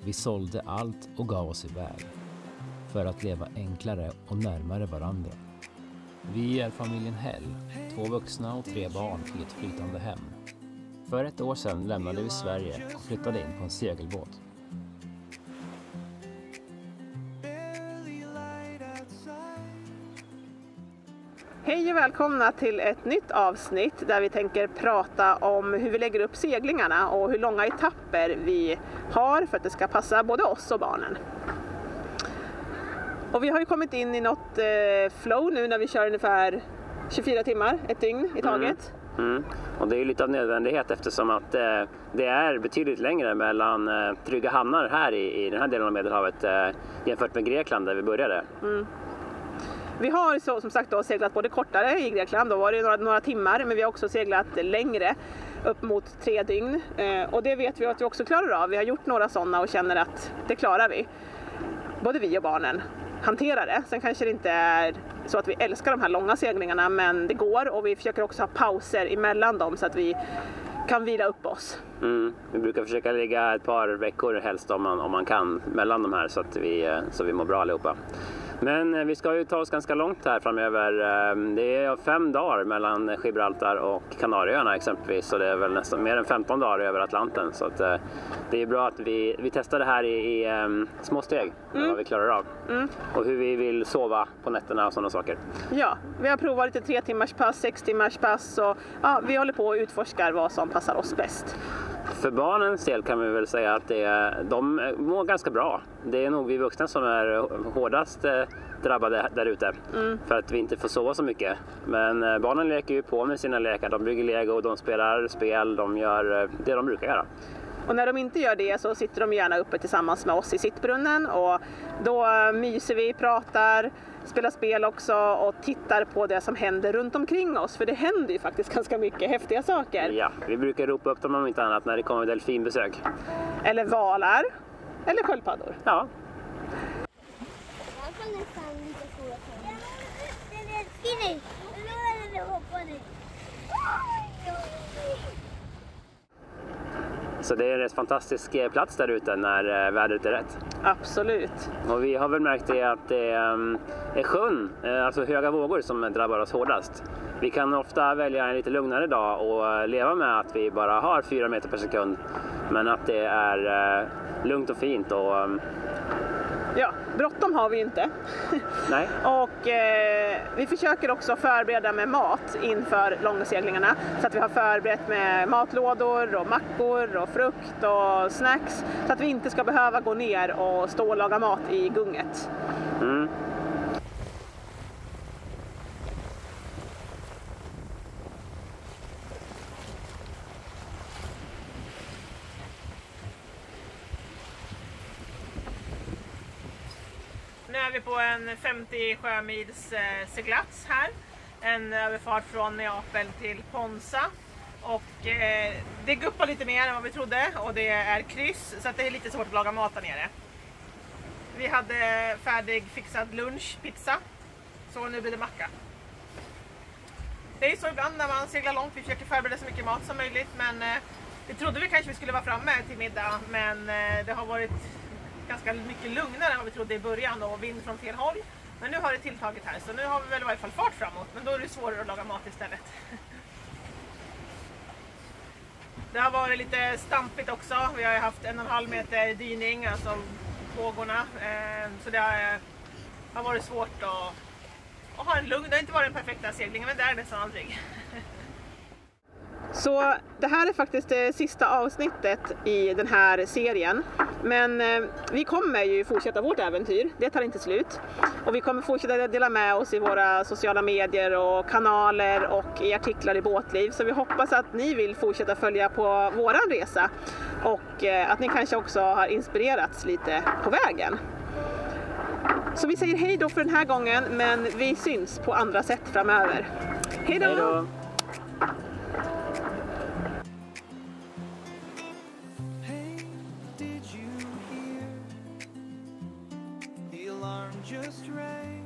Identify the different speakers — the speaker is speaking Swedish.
Speaker 1: Vi sålde allt och gav oss iväg för att leva enklare och närmare varandra. Vi är familjen Hell, 2 vuxna och 3 barn i ett flytande hem. För 1 år sedan lämnade vi Sverige och flyttade in på en segelbåt.
Speaker 2: Hej och välkomna till ett nytt avsnitt där vi tänker prata om hur vi lägger upp seglingarna och hur långa etapper vi har för att det ska passa både oss och barnen. Och vi har ju kommit in i något flow nu när vi kör ungefär 24 timmar, ett dygn i taget.
Speaker 3: Och det är ju lite av nödvändighet eftersom att det är betydligt längre mellan trygga hamnar här i den här delen av Medelhavet jämfört med Grekland där vi började.
Speaker 2: Vi har så, som sagt då, seglat både kortare i Grekland, då var det några timmar, men vi har också seglat längre, upp mot 3 dygn. Och det vet vi att vi också klarar av. Vi har gjort några sådana och känner att det klarar vi. Både vi och barnen hanterar det. Sen kanske det inte är så att vi älskar de här långa seglingarna, men det går, och vi försöker också ha pauser emellan dem så att vi kan vila upp oss.
Speaker 3: Vi brukar försöka ligga ett par veckor helst om man kan mellan de här så att vi mår bra allihopa. Men vi ska ju ta oss ganska långt här framöver. Det är 5 dagar mellan Gibraltar och Kanarieöarna exempelvis. Så det är väl nästan mer än 15 dagar över Atlanten. Så att, det är bra att vi testar det här i små steg. Vad vi klarar av. Och hur vi vill sova på nätterna och sådana saker.
Speaker 2: Ja, vi har provat lite 3 timmars pass, 6 timmars pass. Och ja, vi håller på och utforskar vad som passar oss bäst.
Speaker 3: För barnens del kan vi väl säga att de mår ganska bra. Det är nog vi vuxna som är hårdast drabbade där ute. För att vi inte får sova så mycket. Men barnen leker ju på med sina lekar. De bygger lego, de spelar spel, de gör det de brukar göra.
Speaker 2: Och när de inte gör det så sitter de gärna uppe tillsammans med oss i sittbrunnen. Och då myser vi, pratar, spelar spel också och tittar på det som händer runt omkring oss. För det händer ju faktiskt ganska mycket häftiga saker.
Speaker 3: Ja, vi brukar ropa upp dem om inte annat när det kommer delfinbesök.
Speaker 2: Eller valar. Eller sköldpaddor.
Speaker 3: Ja. Så det är en rätt fantastisk plats där ute när vädret är rätt.
Speaker 2: Absolut.
Speaker 3: Och vi har väl märkt det att det är sjön, alltså höga vågor, som drabbar oss hårdast. Vi kan ofta välja en lite lugnare dag och leva med att vi bara har 4 meter per sekund. Men att det är lugnt och fint och...
Speaker 2: Ja, bråttom har vi inte.
Speaker 3: Nej.
Speaker 2: Och vi försöker också förbereda med mat inför långseglingarna. Så att vi har förberett med matlådor och mackor och frukt och snacks. Så att vi inte ska behöva gå ner och stå och laga mat i gunget. Nu är vi på en 50 sjömils seglats här. En överfart från Neapel till Ponza. Och det guppar lite mer än vad vi trodde. Och det är kryss, så att det är lite svårt att laga mat där nere. Vi hade färdig fixad lunch, pizza. Så nu blir det macka. Det är så ibland när man seglar långt. Vi försöker förbereda så mycket mat som möjligt. Men det trodde vi kanske vi skulle vara framme till middag. Men det har varit ganska mycket lugnare än vad vi trodde i början och vind från fel håll. Men nu har det tilltagit här, så nu har vi väl i varje fall fart framåt, men då är det svårare att laga mat istället. Det har varit lite stampigt också. Vi har haft 1,5 meter dyning, alltså vågorna. Så det har varit svårt att ha en lugn. Det har inte varit den perfekta seglingen, men det är nästan aldrig. Så det här är faktiskt det sista avsnittet i den här serien. Men vi kommer ju fortsätta vårt äventyr. Det tar inte slut. Och vi kommer fortsätta dela med oss i våra sociala medier och kanaler och i artiklar i Båtliv. Så vi hoppas att ni vill fortsätta följa på våran resa. Och att ni kanske också har inspirerats lite på vägen. Så vi säger hej då för den här gången, men vi syns på andra sätt framöver. Hej då!
Speaker 3: Hej då!
Speaker 4: Just rain.